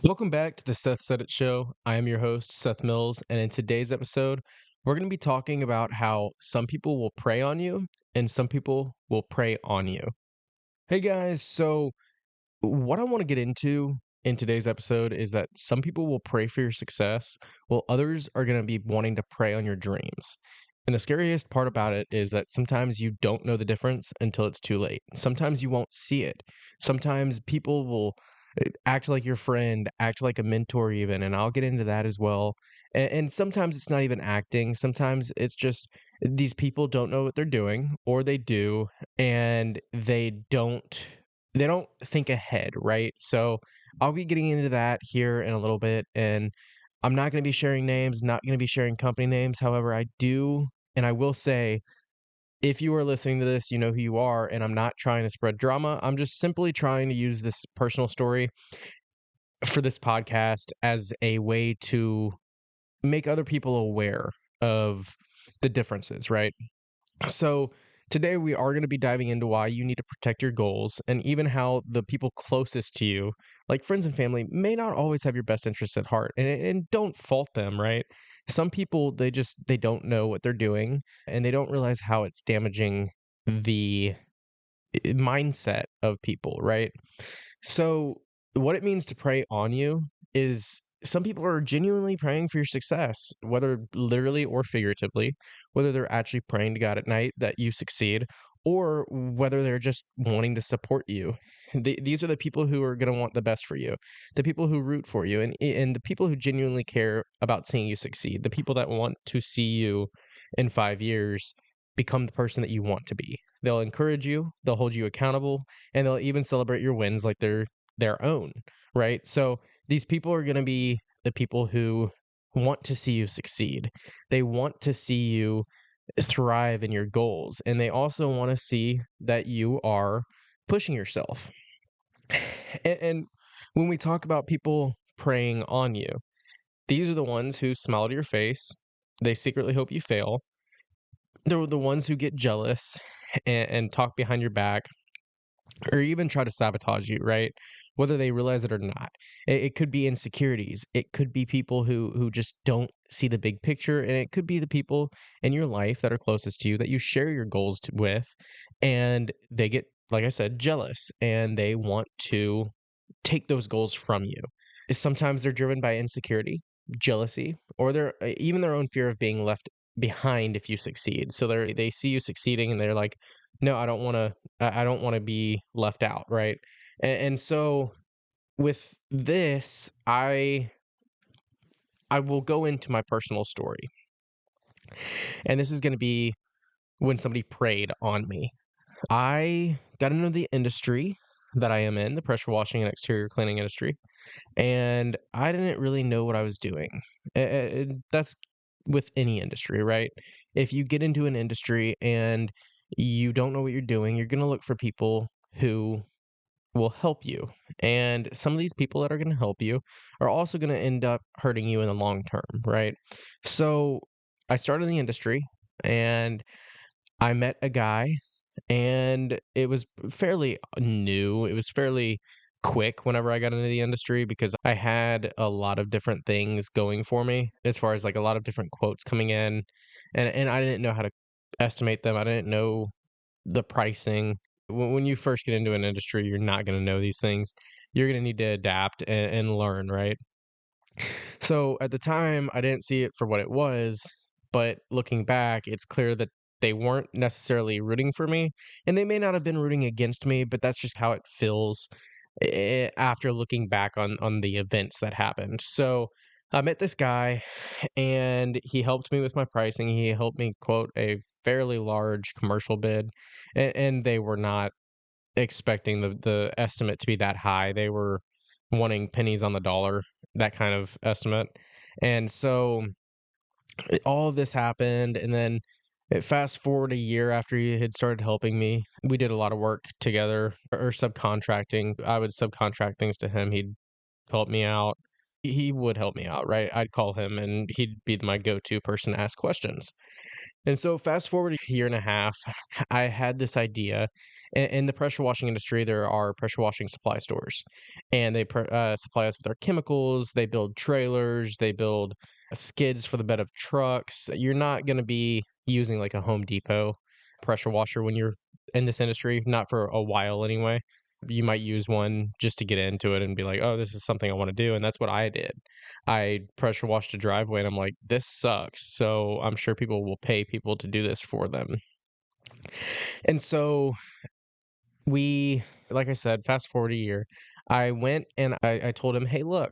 Welcome back to the Seth Said It Show. I am your host, Seth Mills, and in today's episode, we're going to be talking about how some people will prey on you and some people will prey on you. Hey guys, so what I want to get into in today's episode is that some people will pray for your success, while others are going to be wanting to prey on your dreams. And the scariest part about it is that sometimes you don't know the difference until it's too late. Sometimes you won't see it. Sometimes people will act like your friend, act like a mentor, even. And I'll get into that as well. And sometimes it's not even acting. Sometimes it's just these people don't know what they're doing, or they do, and they don't think ahead, right? So I'll be getting into that here in a little bit, and I'm not going to be sharing names, not going to be sharing company names. However, I do, and I will say, if you are listening to this, you know who you are, and I'm not trying to spread drama. I'm just simply trying to use this personal story for this podcast as a way to make other people aware of the differences, right? So, today we are going to be diving into why you need to protect your goals and even how the people closest to you, like friends and family, may not always have your best interests at heart. And don't fault them, right? Some people they don't know what they're doing and they don't realize how it's damaging the mindset of people, right? So, what it means to prey on you is some people are genuinely praying for your success, whether literally or figuratively, whether they're actually praying to God at night that you succeed, or whether they're just wanting to support you. These are the people who are going to want the best for you, the people who root for you, and the people who genuinely care about seeing you succeed, the people that want to see you in 5 years become the person that you want to be. They'll encourage you, they'll hold you accountable, and they'll even celebrate your wins like they're their own, right? So these people are going to be the people who want to see you succeed. They want to see you thrive in your goals, and they also want to see that you are pushing yourself. And when we talk about people preying on you, these are the ones who smile to your face. They secretly hope you fail. They're the ones who get jealous and talk behind your back or even try to sabotage you, right? Whether they realize it or not. It could be insecurities. It could be people who just don't see the big picture, and it could be the people in your life that are closest to you that you share your goals with, and they get, like I said, jealous, and they want to take those goals from you. Sometimes they're driven by insecurity, jealousy, or they're even their own fear of being left behind if you succeed. So they see you succeeding and they're like, no, I don't want to be left out, right? And so with this, I will go into my personal story. And this is going to be when somebody preyed on me. I got into the industry that I am in, the pressure washing and exterior cleaning industry, and I didn't really know what I was doing. That's with any industry, right? If you get into an industry and you don't know what you're doing, you're going to look for people who will help you. And some of these people that are going to help you are also going to end up hurting you in the long term, right? So I started in the industry and I met a guy, and it was fairly new. It was fairly quick whenever I got into the industry because I had a lot of different things going for me as far as like a lot of different quotes coming in, and I didn't know how to estimate them. I didn't know the pricing. When you first get into an industry, you're not going to know these things. You're going to need to adapt and learn, right? So at the time, I didn't see it for what it was, but looking back, it's clear that they weren't necessarily rooting for me, and they may not have been rooting against me, but that's just how it feels after looking back on the events that happened. So I met this guy, and he helped me with my pricing. He helped me quote a fairly large commercial bid, and they were not expecting the estimate to be that high. They were wanting pennies on the dollar, that kind of estimate. And so all of this happened, and then fast forward a year after he had started helping me. We did a lot of work together or subcontracting. I would subcontract things to him. He'd help me out. he would help me out, right? I'd call him and he'd be my go-to person to ask questions. And so fast forward a year and a half, I had this idea. In the pressure washing industry, there are pressure washing supply stores, and they supply us with our chemicals. They build trailers, they build skids for the bed of trucks. You're not going to be using like a Home Depot pressure washer when you're in this industry, not for a while anyway. You might use one just to get into it and be like, oh, this is something I want to do. And that's what I did. I pressure washed a driveway and I'm like, this sucks. So I'm sure people will pay people to do this for them. And so like I said, fast forward a year, I went and I told him, hey, look,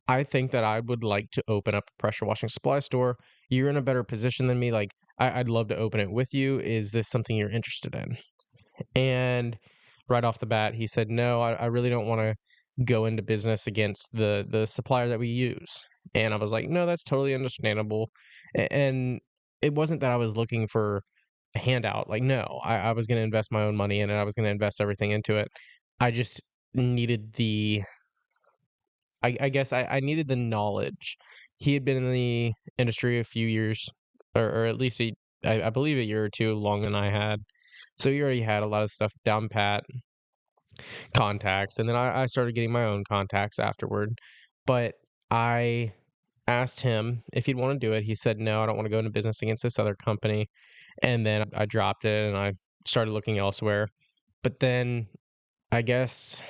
I think that I would like to open up a pressure washing supply store. You're in a better position than me. Like, I'd love to open it with you. Is this something you're interested in? And right off the bat, he said, "No, I really don't want to go into business against the supplier that we use." And I was like, "No, that's totally understandable." And it wasn't that I was looking for a handout. Like, no, I was going to invest my own money in it. I was going to invest everything into it. I just needed I guess I needed the knowledge. He had been in the industry a few years, or at least I believe a year or two longer than I had. So he already had a lot of stuff down pat, contacts, and then I started getting my own contacts afterward. But I asked him if he'd want to do it. He said, no, I don't want to go into business against this other company. And then I dropped it and I started looking elsewhere. But then I guess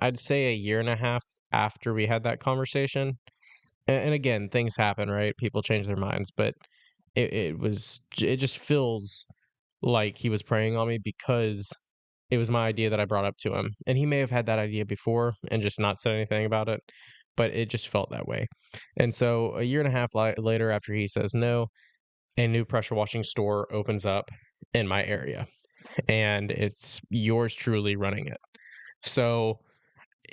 I'd say a year and a half after we had that conversation, and again, things happen, right? People change their minds, but it just feels like he was preying on me because it was my idea that I brought up to him. And he may have had that idea before and just not said anything about it, but it just felt that way. And so a year and a half later, after he says no, a new pressure washing store opens up in my area, and it's yours truly running it. So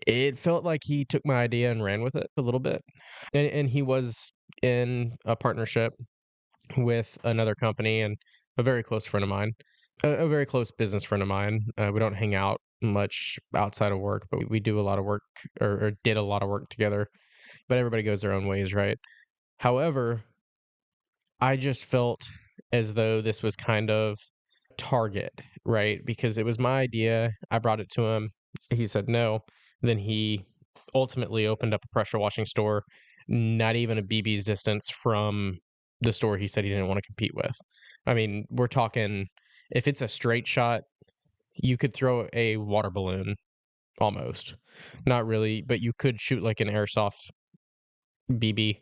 it felt like he took my idea and ran with it a little bit. And he was in a partnership with another company and a very close friend of mine, a very close business friend of mine. We don't hang out much outside of work, but we do a lot of work, or did a lot of work together. But everybody goes their own ways, right? However, I just felt as though this was kind of target, right? Because it was my idea. I brought it to him. He said no. Then he ultimately opened up a pressure washing store, not even a BB's distance from the store he said he didn't want to compete with. I mean, we're talking, if it's a straight shot, you could throw a water balloon almost. Not really, but you could shoot like an airsoft BB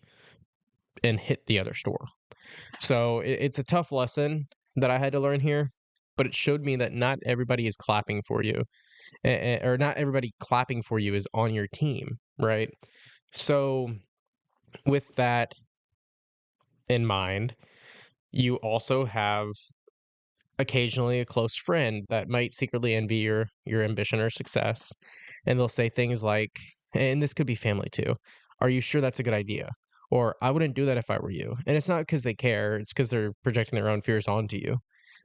and hit the other store. So it's a tough lesson that I had to learn here, but it showed me that not everybody is clapping for you, or not everybody clapping for you is on your team, right? So, with that in mind, you also have occasionally a close friend that might secretly envy your ambition or success, and they'll say things like, and this could be family too, are you sure that's a good idea? Or I wouldn't do that if I were you. And it's not because they care, it's because they're projecting their own fears onto you.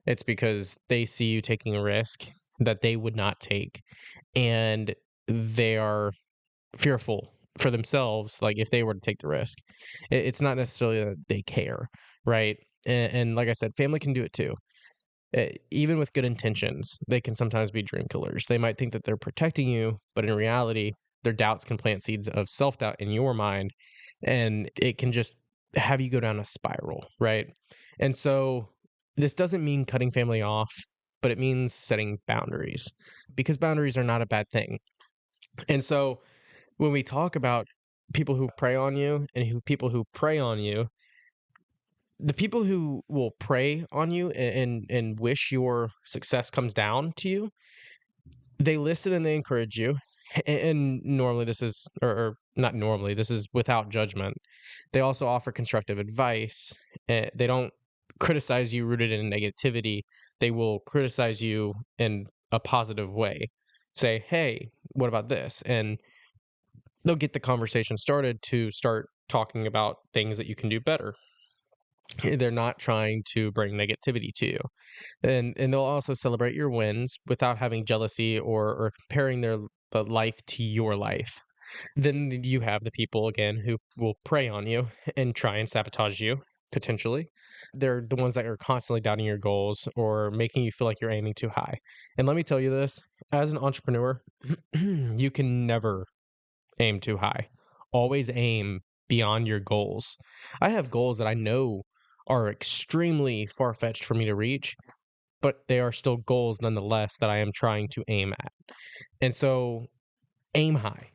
It's because they see you taking a risk that they would not take, and they are fearful for themselves, like if they were to take the risk. It's not necessarily that they care, right? And like I said, family can do it too. Even with good intentions, they can sometimes be dream killers. They might think that they're protecting you, but in reality, their doubts can plant seeds of self doubt in your mind, and it can just have you go down a spiral, right? And so, this doesn't mean cutting family off, but it means setting boundaries, because boundaries are not a bad thing. And so, when we talk about people who prey on you and people who prey on you, the people who will prey on you and wish your success comes down to you, they listen and they encourage you. And normally this is, or not normally, this is without judgment. They also offer constructive advice. They don't criticize you rooted in negativity. They will criticize you in a positive way. Say, hey, what about this? And they'll get the conversation started to start talking about things that you can do better. They're not trying to bring negativity to you. And they'll also celebrate your wins without having jealousy or comparing their the life to your life. Then you have the people again who will prey on you and try and sabotage you potentially. They're the ones that are constantly doubting your goals or making you feel like you're aiming too high. And let me tell you this, as an entrepreneur, you can never aim too high. Always aim beyond your goals. I have goals that I know are extremely far fetched for me to reach, but they are still goals nonetheless that I am trying to aim at. And so aim high.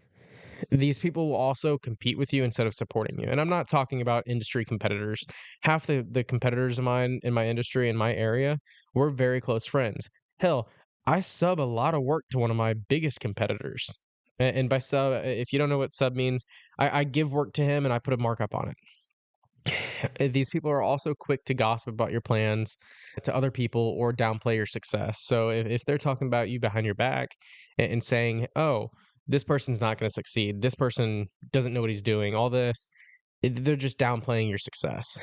These people will also compete with you instead of supporting you. And I'm not talking about industry competitors. Half the competitors of mine in my industry, in my area, we're very close friends. Hell, I sub a lot of work to one of my biggest competitors. And by sub, if you don't know what sub means, I give work to him and I put a markup on it. These people are also quick to gossip about your plans to other people or downplay your success. So if they're talking about you behind your back and saying, oh, this person's not going to succeed, this person doesn't know what he's doing, all this, they're just downplaying your success.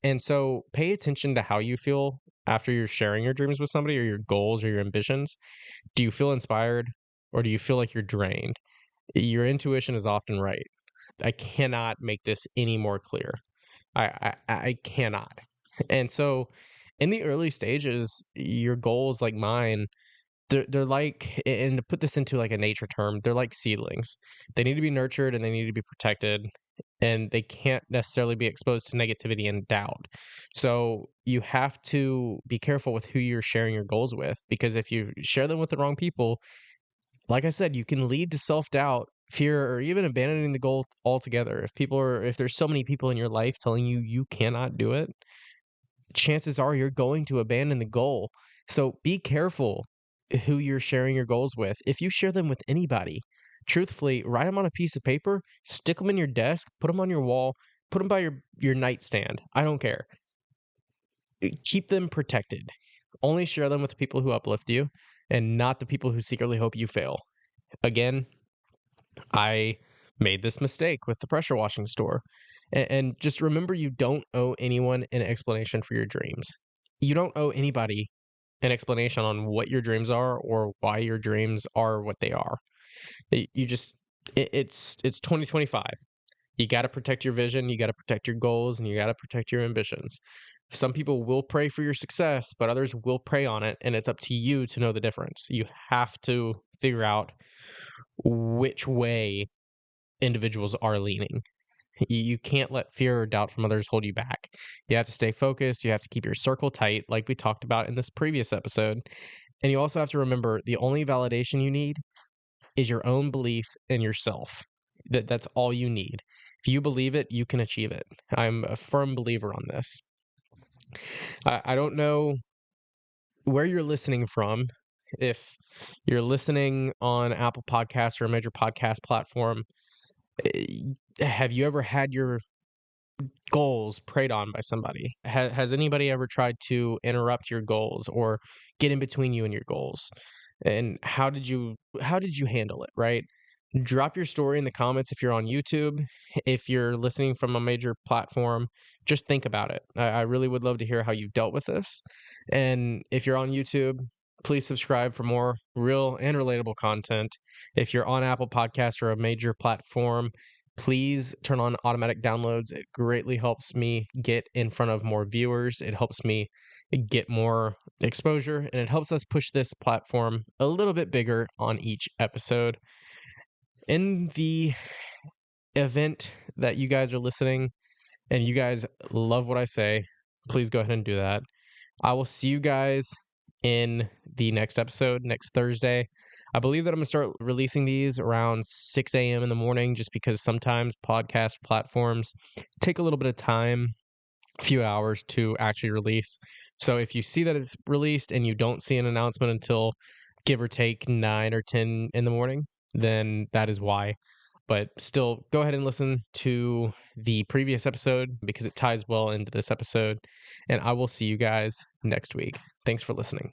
And so pay attention to how you feel after you're sharing your dreams with somebody or your goals or your ambitions. Do you feel inspired or do you feel like you're drained? Your intuition is often right. I cannot make this any more clear. I cannot. And so in the early stages, your goals like mine, they're like, and to put this into like a nature term, they're like seedlings. They need to be nurtured and they need to be protected, and they can't necessarily be exposed to negativity and doubt. So you have to be careful with who you're sharing your goals with, because if you share them with the wrong people, like I said, you can lead to self-doubt, fear, or even abandoning the goal altogether. If there's so many people in your life telling you you cannot do it, chances are you're going to abandon the goal. So be careful who you're sharing your goals with. If you share them with anybody, truthfully, write them on a piece of paper, stick them in your desk, put them on your wall, put them by your nightstand. I don't care. Keep them protected. Only share them with people who uplift you and not the people who secretly hope you fail. Again, I made this mistake with the pressure washing store. And just remember, you don't owe anyone an explanation for your dreams. You don't owe anybody an explanation on what your dreams are or why your dreams are what they are. You just, it's 2025. You got to protect your vision, you got to protect your goals, and you got to protect your ambitions. Some people will pray for your success, but others will prey on it, and it's up to you to know the difference. You have to figure out which way individuals are leaning. You can't let fear or doubt from others hold you back. You have to stay focused. You have to keep your circle tight, like we talked about in this previous episode. And you also have to remember the only validation you need is your own belief in yourself. That's all you need. If you believe it, you can achieve it. I'm a firm believer on this. I don't know where you're listening from. If you're listening on Apple Podcasts or a major podcast platform, have you ever had your goals preyed on by somebody? Has anybody ever tried to interrupt your goals or get in between you and your goals? And how did you handle it, right? Drop your story in the comments if you're on YouTube. If you're listening from a major platform, just think about it. I really would love to hear how you've dealt with this. And if you're on YouTube, please subscribe for more real and relatable content. If you're on Apple Podcasts or a major platform, please turn on automatic downloads. It greatly helps me get in front of more viewers. It helps me get more exposure, and it helps us push this platform a little bit bigger on each episode. In the event that you guys are listening and you guys love what I say, please go ahead and do that. I will see you guys in the next episode next Thursday. I believe that I'm going to start releasing these around 6 a.m. in the morning, just because sometimes podcast platforms take a little bit of time, a few hours to actually release. So if you see that it's released and you don't see an announcement until give or take 9 or 10 in the morning, then that is why. But still, go ahead and listen to the previous episode because it ties well into this episode. And I will see you guys next week. Thanks for listening.